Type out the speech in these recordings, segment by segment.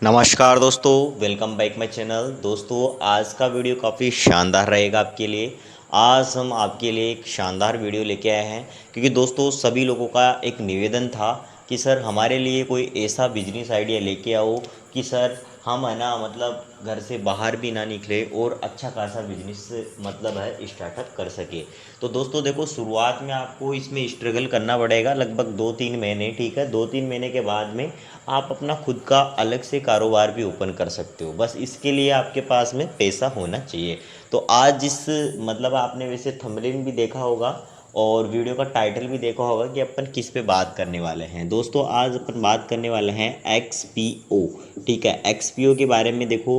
नमस्कार दोस्तों, welcome back my channel. दोस्तों, आज का वीडियो काफ़ी शानदार रहेगा आपके लिए। आज हम आपके लिए एक शानदार वीडियो लेके आए हैं, क्योंकि दोस्तों सभी लोगों का एक निवेदन था कि सर हमारे लिए कोई ऐसा बिजनेस आइडिया लेके आओ कि सर हम है ना मतलब घर से बाहर भी ना निकले और अच्छा खासा बिजनेस मतलब है स्टार्टअप कर सके। तो दोस्तों देखो, शुरुआत में आपको इसमें स्ट्रगल करना पड़ेगा लगभग 2-3 महीने। ठीक है, 2-3 महीने के बाद में आप अपना खुद का अलग से कारोबार भी ओपन कर सकते हो। बस इसके लिए आपके पास में पैसा होना चाहिए। तो आज इस मतलब आपने वैसे थंबनेल भी देखा होगा और वीडियो का टाइटल भी देखा होगा कि अपन किस पे बात करने वाले हैं। दोस्तों, आज अपन बात करने वाले हैं एक्सपीओ। ठीक है, एक्सपीओ के बारे में देखो,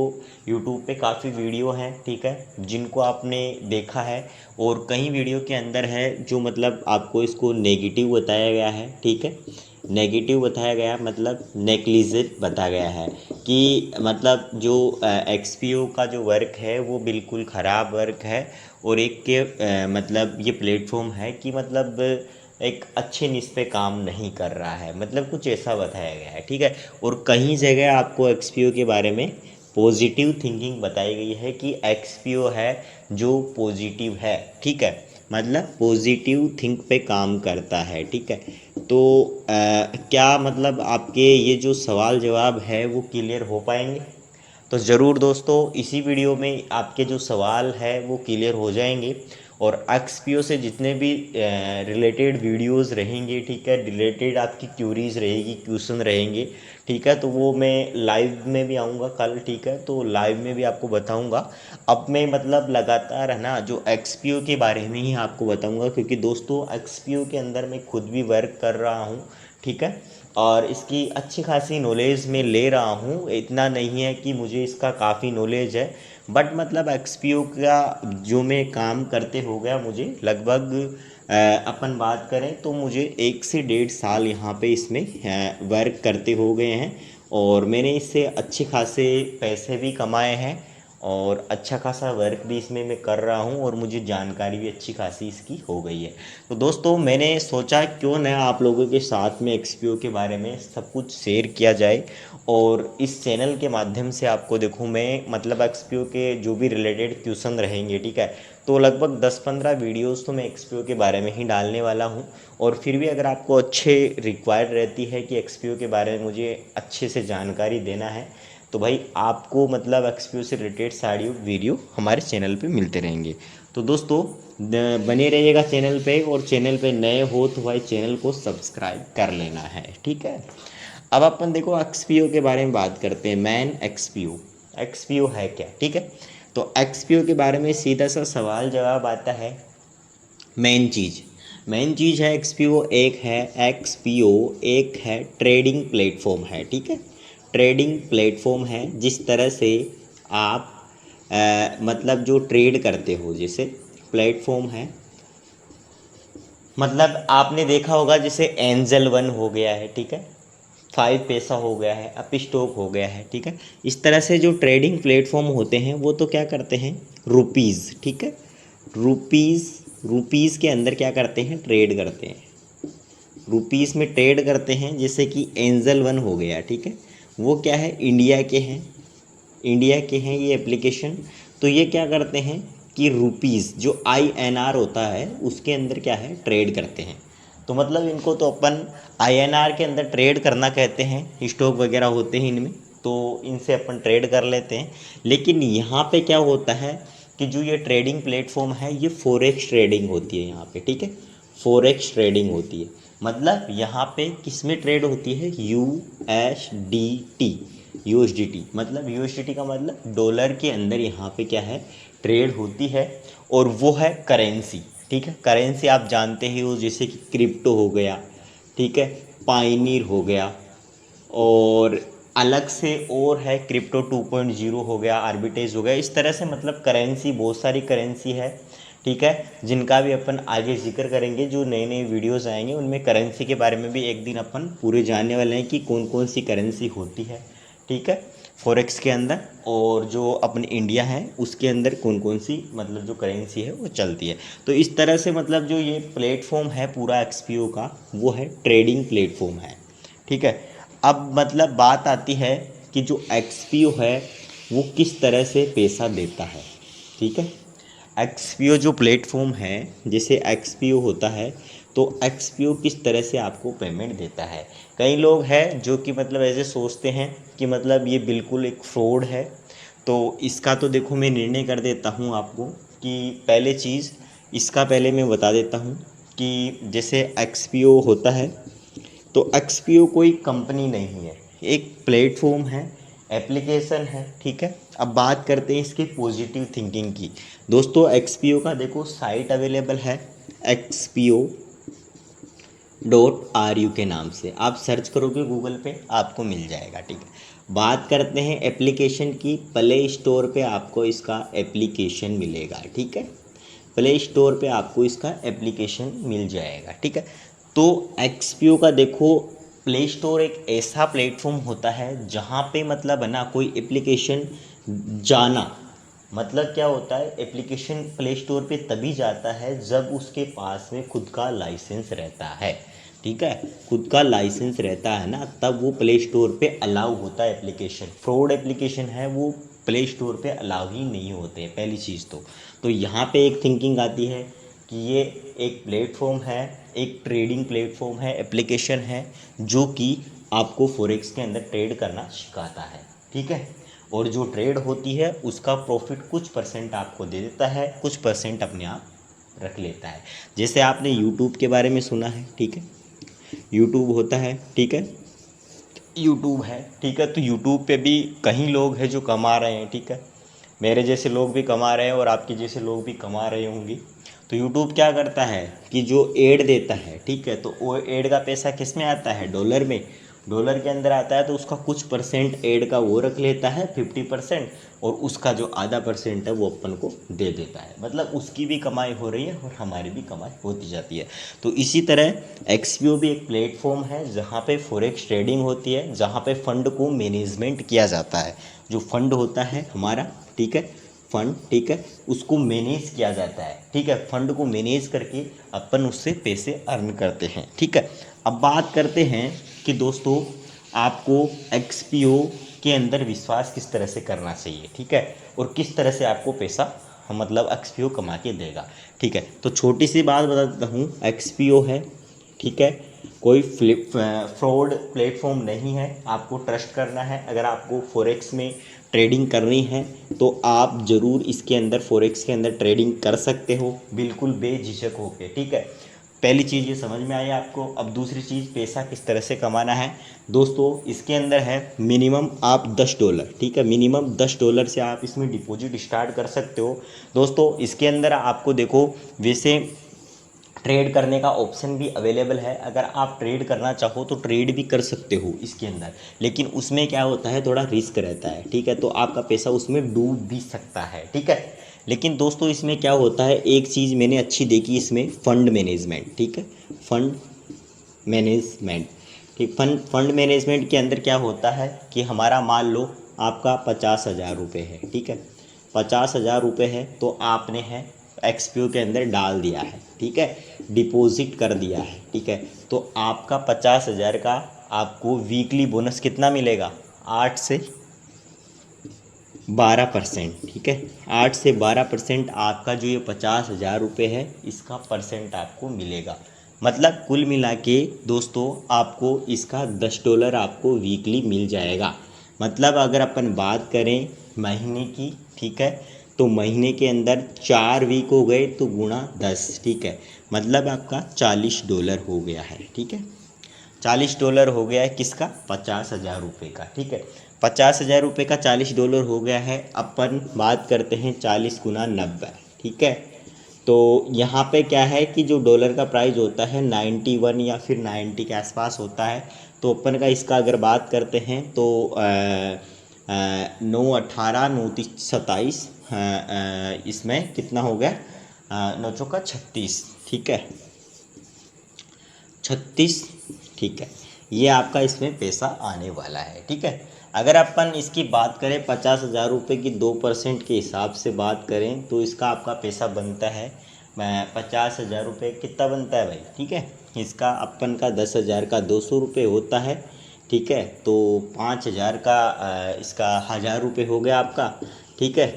यूट्यूब पे काफ़ी वीडियो हैं, ठीक है, जिनको आपने देखा है। और कई वीडियो के अंदर है जो मतलब आपको इसको नेगेटिव बताया गया है। ठीक है, नेगेटिव बताया गया मतलब नेग्लिजेंट बताया गया है कि मतलब जो एक्सपीओ का जो वर्क है वो बिल्कुल ख़राब वर्क है। और एक के मतलब ये प्लेटफॉर्म है कि मतलब एक अच्छे निश पे काम नहीं कर रहा है, मतलब कुछ ऐसा बताया गया है। ठीक है, और कहीं जगह आपको एक्सपीओ के बारे में पॉजिटिव थिंकिंग बताई गई है कि एक्सपीओ है जो पॉजिटिव है। ठीक है, मतलब पॉजिटिव थिंक पे काम करता है। ठीक है, तो क्या मतलब आपके ये जो सवाल जवाब है वो क्लियर हो पाएंगे? तो ज़रूर दोस्तों, इसी वीडियो में आपके जो सवाल है वो क्लियर हो जाएंगे। और एक्सपीओ से जितने भी रिलेटेड वीडियोस रहेंगे, ठीक है, रिलेटेड आपकी क्यूरीज रहेगी, क्वेश्चन रहेंगे, ठीक है, तो वो मैं लाइव में भी आऊँगा कल। ठीक है, तो लाइव में भी आपको बताऊँगा। अब मैं मतलब लगातार है ना जो एक्सपीओ के बारे में ही आपको बताऊँगा, क्योंकि दोस्तों एक्सपीओ के अंदर मैं खुद भी वर्क कर रहा हूँ। ठीक है, और इसकी अच्छी खासी नॉलेज मैं ले रहा हूँ। इतना नहीं है कि मुझे इसका काफ़ी नॉलेज है, बट मतलब एक्सपीओ का जो मैं काम करते हो गया मुझे लगभग अपन बात करें तो मुझे 1 से 1.5 साल यहाँ पे इसमें वर्क करते हो गए हैं। और मैंने इससे अच्छे खासे पैसे भी कमाए हैं और अच्छा खासा वर्क भी इसमें मैं कर रहा हूँ और मुझे जानकारी भी अच्छी खासी इसकी हो गई है। तो दोस्तों, मैंने सोचा क्यों ना आप लोगों के साथ में एक्सपीओ के बारे में सब कुछ शेयर किया जाए। और इस चैनल के माध्यम से आपको देखूँ मैं मतलब एक्सपीओ के जो भी रिलेटेड क्वेश्चन रहेंगे, ठीक है, तो लगभग 10-15 वीडियोस तो मैं एक्सपीओ के बारे में ही डालने वाला हूँ। और फिर भी अगर आपको अच्छे रिक्वायर्ड रहती है कि एक्सपीओ के बारे में मुझे अच्छे से जानकारी देना है, तो भाई आपको मतलब एक्सपीओ से रिलेटेड सारी वीडियो हमारे चैनल पे मिलते रहेंगे। तो दोस्तों, बने रहिएगा चैनल पे, और चैनल पे नए हो तो भाई चैनल को सब्सक्राइब कर लेना है। ठीक है, अब अपन देखो एक्सपीओ के बारे में बात करते हैं। मैन एक्सपीओ, एक्सपीओ है क्या? ठीक है, तो एक्सपीओ के बारे में सीधा सा सवाल जवाब आता है। मेन चीज़ है एक्सपीओ, एक है एक्सपीओ, एक है ट्रेडिंग प्लेटफॉर्म है। ठीक है, ट्रेडिंग प्लेटफॉर्म है जिस तरह से आप मतलब जो ट्रेड करते हो, जैसे प्लेटफॉर्म है। मतलब आपने देखा होगा जैसे एंजल वन हो गया है, ठीक है, 5 पैसा हो गया है, अप स्टॉक हो गया है। ठीक है, इस तरह से जो ट्रेडिंग प्लेटफॉर्म होते हैं वो तो क्या करते हैं, रुपीज़, ठीक है, रुपीज़, रुपीज़ के अंदर क्या करते हैं, ट्रेड करते हैं, रुपीज़ में ट्रेड करते हैं। जैसे कि एंजल वन हो गया, ठीक है, वो क्या है, इंडिया के हैं, इंडिया के हैं ये एप्लीकेशन। तो ये क्या करते हैं कि रुपीज़ जो INR होता है उसके अंदर क्या है, ट्रेड करते हैं। तो मतलब इनको तो अपन INR के अंदर ट्रेड करना कहते हैं, स्टॉक वगैरह होते हैं इनमें, तो इनसे अपन ट्रेड कर लेते हैं। लेकिन यहाँ पे क्या होता है कि जो ये ट्रेडिंग प्लेटफॉर्म है ये फॉरेक्स ट्रेडिंग होती है यहाँ पे। ठीक है, फॉरेक्स ट्रेडिंग होती है, मतलब यहाँ पे किस में ट्रेड होती है, USDT, USDT मतलब USDT का मतलब डॉलर के अंदर यहाँ पे क्या है, ट्रेड होती है। और वो है करेंसी। ठीक है, करेंसी आप जानते ही हो, जैसे कि क्रिप्टो हो गया, ठीक है, पाइनीर हो गया, और अलग से और है क्रिप्टो 2.0 हो गया, आर्बिटेज हो गया। इस तरह से मतलब करेंसी, बहुत सारी करेंसी है, ठीक है, जिनका भी अपन आगे जिक्र करेंगे। जो नए नए वीडियोस आएंगे उनमें करेंसी के बारे में भी एक दिन अपन पूरे जानने वाले हैं कि कौन कौन सी करेंसी होती है, ठीक है, फॉरेक्स के अंदर। और जो अपने इंडिया है उसके अंदर कौन कौन सी मतलब जो करेंसी है वो चलती है। तो इस तरह से मतलब जो ये प्लेटफॉर्म है पूरा एक्सपीओ का, वो है ट्रेडिंग प्लेटफॉर्म है। ठीक है, अब मतलब बात आती है कि जो एक्सपीओ है वो किस तरह से पैसा देता है। ठीक है, एक्सपीओ जो प्लेटफॉर्म है, जैसे एक्सपीओ होता है तो एक्सपीओ किस तरह से आपको पेमेंट देता है। कई लोग हैं जो कि मतलब ऐसे सोचते हैं कि मतलब ये बिल्कुल एक फ्रॉड है। तो इसका तो देखो मैं निर्णय कर देता हूँ आपको कि पहले चीज़ इसका पहले मैं बता देता हूँ कि जैसे एक्सपीओ होता है तो एक्सपीओ कोई कंपनी नहीं है, एक प्लेटफॉर्म है, एप्लीकेशन है। ठीक है, अब बात करते हैं इसके पॉजिटिव थिंकिंग की। दोस्तों एक्सपीओ का देखो साइट अवेलेबल है, XPO.RU के नाम से आप सर्च करोगे गूगल पे आपको मिल जाएगा। ठीक है, बात करते हैं एप्लीकेशन की, प्ले स्टोर पे आपको इसका एप्लीकेशन मिलेगा। ठीक है, प्ले स्टोर पे आपको इसका एप्लीकेशन मिल जाएगा। ठीक है, तो एक्सपीओ का देखो प्ले स्टोर एक ऐसा प्लेटफॉर्म होता है जहाँ पे मतलब है ना कोई एप्लीकेशन जाना, मतलब क्या होता है, एप्लीकेशन प्ले स्टोर पे तभी जाता है जब उसके पास में खुद का लाइसेंस रहता है। ठीक है, खुद का लाइसेंस रहता है ना, तब वो प्ले स्टोर पे अलाउ होता है एप्लीकेशन। फ्रॉड एप्लीकेशन है वो प्ले स्टोर पे अलाउ ही नहीं होते हैं, पहली चीज़ तो यहाँ पे एक थिंकिंग आती है कि ये एक प्लेटफॉर्म है, एक ट्रेडिंग प्लेटफॉर्म है, एप्लीकेशन है जो कि आपको फॉरेक्स के अंदर ट्रेड करना सिखाता है। ठीक है, और जो ट्रेड होती है उसका प्रॉफिट कुछ परसेंट आपको दे देता है, कुछ परसेंट अपने आप रख लेता है। जैसे आपने यूट्यूब के बारे में सुना है। ठीक है, यूट्यूब होता है। ठीक है, यूट्यूब है। ठीक है, तो यूट्यूब पे भी कई लोग हैं जो कमा रहे हैं। ठीक है, मेरे जैसे लोग भी कमा रहे हैं और आपके जैसे लोग भी कमा रहे होंगे। तो यूट्यूब क्या करता है कि जो एड देता है, ठीक है, तो वो एड का पैसा किस में आता है, डॉलर में, डॉलर के अंदर आता है। तो उसका कुछ परसेंट एड का वो रख लेता है 50%, और उसका जो आधा परसेंट है वो अपन को दे देता है। मतलब उसकी भी कमाई हो रही है और हमारी भी कमाई होती जाती है। तो इसी तरह एक्सपीओ भी एक प्लेटफॉर्म है जहाँ पे फॉरेक्स ट्रेडिंग होती है, जहाँ पे फंड को मैनेजमेंट किया जाता है। जो फंड होता है हमारा, ठीक है, फंड, ठीक है, उसको मैनेज किया जाता है। ठीक है, फंड को मैनेज करके अपन उससे पैसे अर्न करते हैं। ठीक है, अब बात करते हैं कि दोस्तों आपको एक्सपीओ के अंदर विश्वास किस तरह से करना चाहिए। ठीक है, और किस तरह से आपको पैसा मतलब एक्सपीओ कमा के देगा। ठीक है, तो छोटी सी बात बता देता हूँ, एक्सपीओ है, ठीक है, कोई फ्रॉड प्लेटफॉर्म नहीं है। आपको ट्रस्ट करना है, अगर आपको फॉरेक्स में ट्रेडिंग करनी है तो आप ज़रूर इसके अंदर फॉरेक्स के अंदर ट्रेडिंग कर सकते हो, बिल्कुल बेझिझक होके। ठीक है, पहली चीज़ ये समझ में आई आपको। अब दूसरी चीज़, पैसा किस तरह से कमाना है। दोस्तों इसके अंदर है मिनिमम आप $10, ठीक है, मिनिमम $10 से आप इसमें डिपॉजिट स्टार्ट कर सकते हो। दोस्तों इसके अंदर आपको देखो वैसे ट्रेड करने का ऑप्शन भी अवेलेबल है। अगर आप ट्रेड करना चाहो तो ट्रेड भी कर सकते हो इसके अंदर, लेकिन उसमें क्या होता है, थोड़ा रिस्क रहता है। ठीक है, तो आपका पैसा उसमें डूब भी सकता है। ठीक है, लेकिन दोस्तों इसमें क्या होता है, एक चीज़ मैंने अच्छी देखी इसमें, फंड मैनेजमेंट। ठीक है, फंड मैनेजमेंट, ठीक, फंड मैनेजमेंट के अंदर क्या होता है कि हमारा मान लो आपका 50,000 रुपये है। ठीक है, 50,000 रुपये है तो आपने है एक्सपीओ के अंदर डाल दिया है। ठीक है, डिपॉजिट कर दिया है। ठीक है, तो आपका 50,000 का आपको वीकली बोनस कितना मिलेगा, 8 से 12%। ठीक है, 8 से 12% आपका जो ये 50,000 रुपये है इसका परसेंट आपको मिलेगा। मतलब कुल मिला के दोस्तों आपको इसका $10 आपको वीकली मिल जाएगा। मतलब अगर अपन बात करें महीने की, ठीक है, तो महीने के अंदर 4 वीक हो गए तो गुणा 10। ठीक है, मतलब आपका $40 हो गया है। ठीक है, $40 हो गया है किसका, 50,000 रुपये का। ठीक है, 50,000 रुपये का $40 हो गया है। अपन बात करते हैं 40 गुना 90। ठीक है, तो यहाँ पे क्या है कि जो डॉलर का प्राइस होता है 91 या फिर 90 के आसपास होता है। तो अपन का इसका अगर बात करते हैं तो 9 18 9 27 इसमें कितना हो गया, 9 चौका 36। ठीक है, 36। ठीक है, ये आपका इसमें पैसा आने वाला है। ठीक है, अगर अपन इसकी बात करें 50,000 रुपये की 2% के हिसाब से बात करें तो इसका आपका पैसा बनता है 50,000 रुपये कितना बनता है भाई। ठीक है, इसका अपन का 10,000 का 200 रुपये होता है। ठीक है। तो 5,000 का इसका 1,000 रुपये हो गया आपका, ठीक है।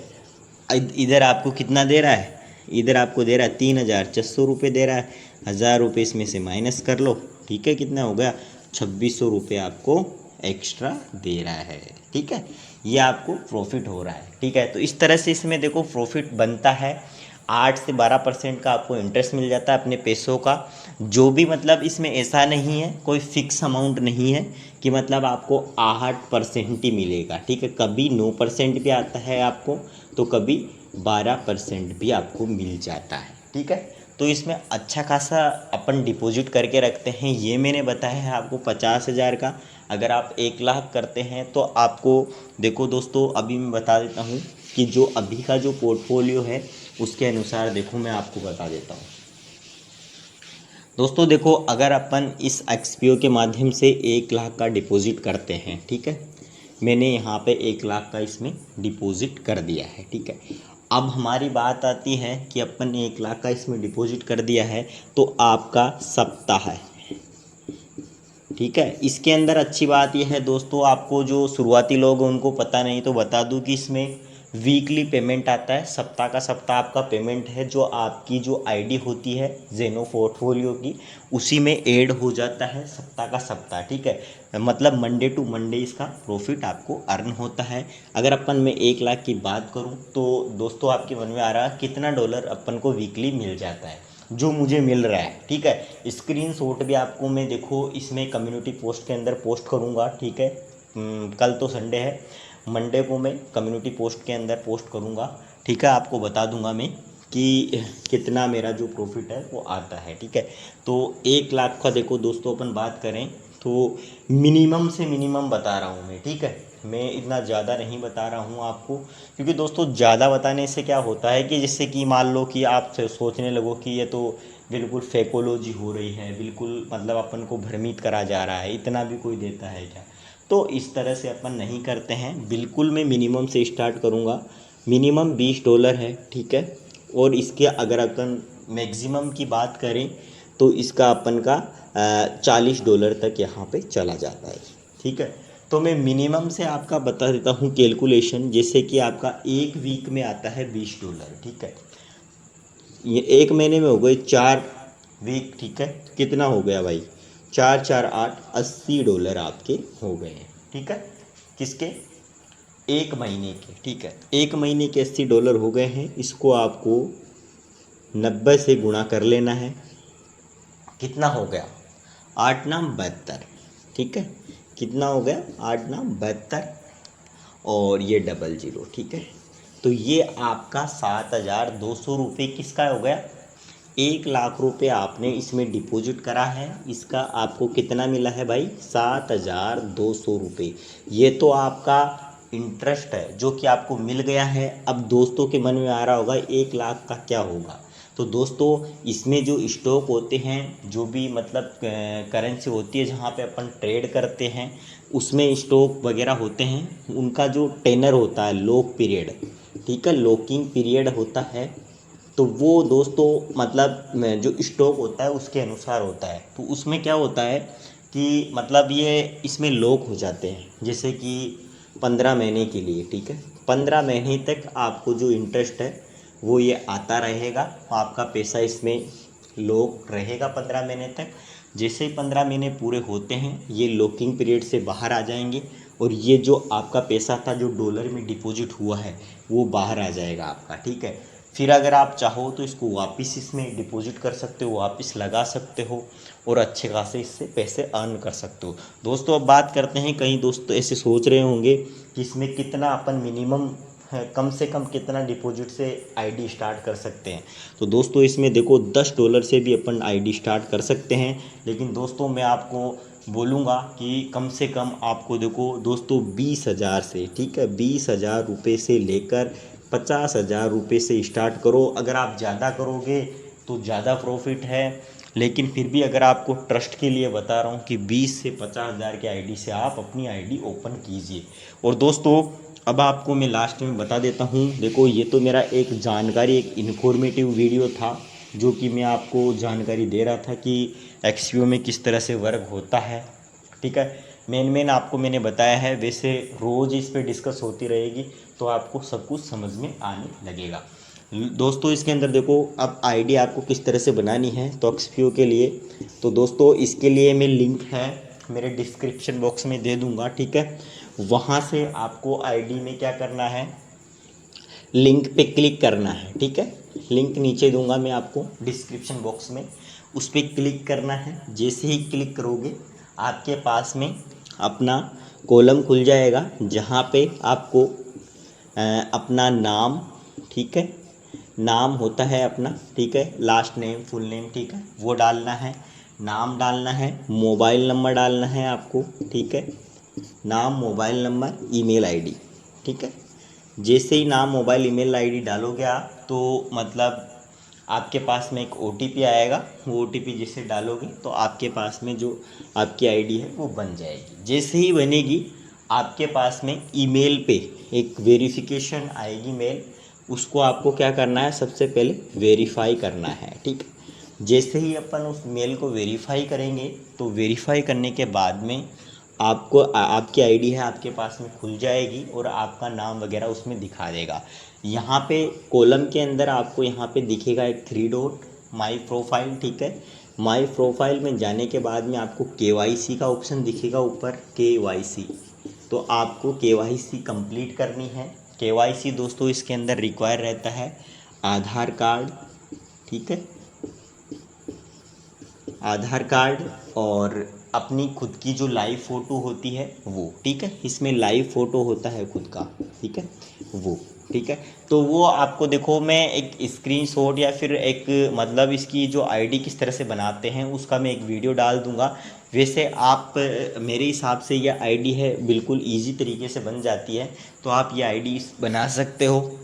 इधर आपको कितना दे रहा है, इधर आपको दे रहा है 3,400 रुपये दे रहा है। 1,000 रुपये इसमें से माइनस कर लो, ठीक है, कितना हो गया 2,600 रुपये आपको एक्स्ट्रा दे रहा है, ठीक है। ये आपको प्रॉफिट हो रहा है, ठीक है। तो इस तरह से इसमें देखो प्रॉफिट बनता है। 8 से 12% का आपको इंटरेस्ट मिल जाता है अपने पैसों का। जो भी मतलब इसमें ऐसा नहीं है, कोई फिक्स अमाउंट नहीं है कि मतलब आपको 8% ही मिलेगा, ठीक है। कभी 9% भी आता है आपको, तो कभी 12% भी आपको मिल जाता है, ठीक है। तो इसमें अच्छा खासा अपन डिपॉजिट करके रखते हैं। ये मैंने बताया है आपको 50,000 का। अगर आप 1,00,000 करते हैं तो आपको देखो दोस्तों, अभी मैं बता देता हूँ कि जो अभी का जो पोर्टफोलियो है उसके अनुसार देखो मैं आपको बता देता हूँ। दोस्तों देखो, अगर अपन इस एक्सपीओ के माध्यम से 1,00,000 का डिपॉजिट करते हैं, ठीक है, मैंने यहाँ पे 1,00,000 का इसमें डिपॉजिट कर दिया है, ठीक है। अब हमारी बात आती है कि अपन ने 1,00,000 का इसमें डिपॉजिट कर दिया है, तो आपका सप्ताह है, ठीक है। इसके अंदर अच्छी बात यह है दोस्तों, आपको जो शुरुआती लोग हैं उनको पता नहीं तो बता दूं कि इसमें वीकली पेमेंट आता है। सप्ताह का सप्ताह आपका पेमेंट है, जो आपकी जो आईडी होती है जेनो पोर्टफोलियो की, उसी में ऐड हो जाता है सप्ताह का सप्ताह, ठीक है। मतलब मंडे टू मंडे इसका प्रॉफिट आपको अर्न होता है। अगर अपन मैं 1,00,000 की बात करूं तो दोस्तों आपके मन में आ रहा है कितना डॉलर अपन को वीकली मिल जाता है, जो मुझे मिल रहा है, ठीक है। स्क्रीनशॉट भी आपको मैं देखो इसमें कम्युनिटी पोस्ट के अंदर पोस्ट करूँगा, ठीक है। कल तो संडे है, मंडे को मैं कम्युनिटी पोस्ट के अंदर पोस्ट करूँगा, ठीक है। आपको बता दूंगा मैं कि कितना मेरा जो प्रॉफिट है वो आता है, ठीक है। तो 1,00,000 का देखो दोस्तों अपन बात करें तो मिनिमम से मिनिमम बता रहा हूँ मैं, ठीक है। मैं इतना ज़्यादा नहीं बता रहा हूँ आपको, क्योंकि दोस्तों ज़्यादा बताने से क्या होता है कि जिससे कि मान लो कि आप सोचने लगो कि ये तो बिल्कुल फेकोलॉजी हो रही है, बिल्कुल मतलब अपन को भ्रमित करा जा रहा है, इतना भी कोई देता है क्या। तो इस तरह से अपन नहीं करते हैं, बिल्कुल मैं मिनिमम से स्टार्ट करूँगा। मिनिमम $20 है, ठीक है। और इसके अगर अपन मैक्सिमम की बात करें तो इसका अपन का $40 तक यहाँ पे चला जाता है, ठीक है। तो मैं मिनिमम से आपका बता देता हूँ कैलकुलेशन, जैसे कि आपका एक वीक में आता है $20, ठीक है। ये एक महीने में हो गए 4 वीक, ठीक है। कितना हो गया भाई, 4 4 8 $80 आपके हो गए हैं, ठीक है। किसके, एक महीने के, ठीक है। एक महीने के $80 हो गए हैं। इसको आपको 90 से गुणा कर लेना है। कितना हो गया, 8 नाम 72, ठीक है। कितना हो गया, 8 नाम 72 और ये 00, ठीक है। तो ये आपका 7,200 रुपये किसका हो गया, 1,00,000 रुपये आपने इसमें डिपॉजिट करा है, इसका आपको कितना मिला है भाई, 7,200 रुपये। ये तो आपका इंटरेस्ट है जो कि आपको मिल गया है। अब दोस्तों के मन में आ रहा होगा 1,00,000 का क्या होगा। तो दोस्तों इसमें जो स्टॉक होते हैं, जो भी मतलब करेंसी होती है जहाँ पे अपन ट्रेड करते हैं, उसमें स्टॉक वगैरह होते हैं, उनका जो टेनर होता है, लॉक पीरियड, ठीक है, लॉकिंग पीरियड होता है। तो वो दोस्तों मतलब जो स्टॉक होता है उसके अनुसार होता है। तो उसमें क्या होता है कि मतलब ये इसमें लॉक हो जाते हैं, जैसे कि 15 महीने के लिए, ठीक है। 15 महीने तक आपको जो इंटरेस्ट है वो ये आता रहेगा, आपका पैसा इसमें लॉक रहेगा 15 महीने तक। जैसे ही 15 महीने पूरे होते हैं ये लॉकिंग पीरियड से बाहर आ जाएंगे, और ये जो आपका पैसा था जो डॉलर में डिपॉजिट हुआ है वो बाहर आ जाएगा आपका, ठीक है। फिर अगर आप चाहो तो इसको वापस इसमें डिपॉजिट कर सकते हो, वापस लगा सकते हो और अच्छे खासे इससे पैसे अर्न कर सकते हो। दोस्तों अब बात करते हैं, कई दोस्त ऐसे सोच रहे होंगे कि इसमें कितना अपन मिनिमम कम से कम कितना डिपॉजिट से आईडी स्टार्ट कर सकते हैं। तो दोस्तों इसमें देखो $10 से भी अपन आईडी स्टार्ट कर सकते हैं। लेकिन दोस्तों मैं आपको बोलूँगा कि कम से कम आपको देखो दोस्तों 20,000 से, ठीक है, 20,000 रुपये से लेकर 50,000 रुपये से स्टार्ट करो। अगर आप ज़्यादा करोगे तो ज़्यादा प्रॉफिट है, लेकिन फिर भी अगर आपको ट्रस्ट के लिए बता रहा हूँ कि 20 से 50,000 के आईडी से आप अपनी आईडी ओपन कीजिए। और दोस्तों अब आपको मैं लास्ट में बता देता हूँ, देखो ये तो मेरा एक जानकारी, एक इन्फॉर्मेटिव वीडियो था जो कि मैं आपको जानकारी दे रहा था कि एक्सपीओ में किस तरह से वर्क होता है, ठीक है। मेन आपको मैंने बताया है, वैसे रोज़ इस पे डिस्कस होती रहेगी तो आपको सब कुछ समझ में आने लगेगा। दोस्तों इसके अंदर देखो, अब आईडी आपको किस तरह से बनानी है तो एक्सपीओ के लिए, तो दोस्तों इसके लिए मैं लिंक है मेरे डिस्क्रिप्शन बॉक्स में दे दूंगा, ठीक है। वहाँ से आपको आईडी में क्या करना है, लिंक पे क्लिक करना है, ठीक है। लिंक नीचे दूंगा मैं आपको डिस्क्रिप्शन बॉक्स में, उस पर क्लिक करना है। जैसे ही क्लिक करोगे आपके पास में अपना कॉलम खुल जाएगा, जहाँ पे आपको अपना नाम, ठीक है, नाम होता है अपना, ठीक है, लास्ट नेम फुल नेम, ठीक है, वो डालना है। नाम डालना है, मोबाइल नंबर डालना है आपको, ठीक है, नाम मोबाइल नंबर ईमेल आईडी, ठीक है। जैसे ही नाम मोबाइल ईमेल आईडी डालोगे आप तो मतलब आपके पास में एक ओटीपी आएगा, वो ओटीपी जैसे डालोगे तो आपके पास में जो आपकी आईडी है वो बन जाएगी। जैसे ही बनेगी आपके पास में ईमेल पे एक वेरिफिकेशन आएगी मेल, उसको आपको क्या करना है, सबसे पहले वेरीफाई करना है, ठीक है। जैसे ही अपन उस मेल को वेरीफाई करेंगे तो वेरीफाई करने के बाद में आपको आपकी आईडी है आपके पास में खुल जाएगी और आपका नाम वगैरह उसमें दिखा देगा। यहाँ पे कॉलम के अंदर आपको यहाँ पे दिखेगा एक 3 डॉट माई प्रोफाइल, ठीक है। माई प्रोफाइल में जाने के बाद में आपको केवाईसी का ऑप्शन दिखेगा ऊपर, केवाईसी, तो आपको केवाईसी कंप्लीट करनी है। केवाईसी दोस्तों इसके अंदर रिक्वायर रहता है आधार कार्ड, ठीक है, आधार कार्ड और अपनी खुद की जो लाइव फ़ोटो होती है वो, ठीक है, इसमें लाइव फ़ोटो होता है खुद का, ठीक है, वो, ठीक है। तो वो आपको देखो मैं एक स्क्रीनशॉट या फिर एक मतलब इसकी जो आईडी किस तरह से बनाते हैं उसका मैं एक वीडियो डाल दूंगा। वैसे आप मेरे हिसाब से ये आईडी है बिल्कुल इजी तरीके से बन जाती है, तो आप ये आईडी बना सकते हो।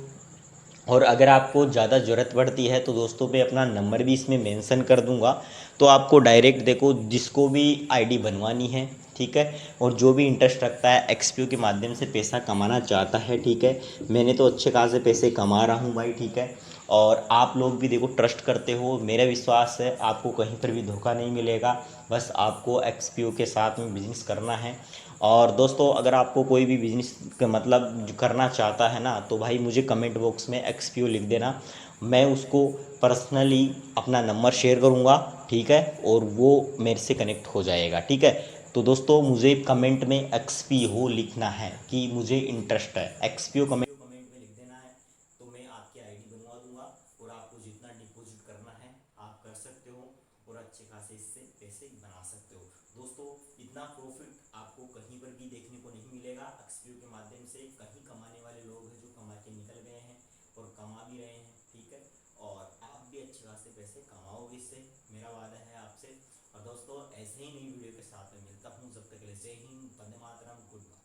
और अगर आपको ज़्यादा ज़रूरत पड़ती है तो दोस्तों पे अपना नंबर भी इसमें मेंशन कर दूंगा, तो आपको डायरेक्ट देखो जिसको भी आईडी बनवानी है, ठीक है, और जो भी इंटरेस्ट रखता है एक्सपीओ के माध्यम से पैसा कमाना चाहता है, ठीक है, मैंने तो अच्छे खासे पैसे कमा रहा हूँ भाई, ठीक है। और आप लोग भी देखो ट्रस्ट करते हो, मेरा विश्वास है आपको कहीं पर भी धोखा नहीं मिलेगा, बस आपको एक्सपीओ के साथ में बिजनेस करना है। और दोस्तों अगर आपको कोई भी बिजनेस मतलब करना चाहता है ना तो भाई मुझे कमेंट बॉक्स में एक्सपीओ लिख देना, मैं उसको पर्सनली अपना नंबर शेयर करूँगा, ठीक है, और वो मेरे से कनेक्ट हो जाएगा, ठीक है। तो दोस्तों मुझे कमेंट में एक्सपीओ लिखना है कि मुझे इंटरेस्ट है, एक्सपीओ कमेंट में लिख देना है, तो मैं आपकी आईडी बनवा दूंगा और आपको जितना डिपॉजिट करना है आप कर सकते हो और अच्छे खासे इससे पैसे बना सकते हो। दोस्तों इतना प्रॉफिट आपको कहीं पर भी देखने को नहीं मिलेगा एक्सपीओ के माध्यम से। कहीं कमाने वाले लोग हैं जो कमा के निकल गए हैं और कमा भी रहे हैं, ठीक है, और आप भी अच्छे खासे पैसे कमाओगे इससे, मेरा वादा है आपसे। और दोस्तों ऐसे ही नहीं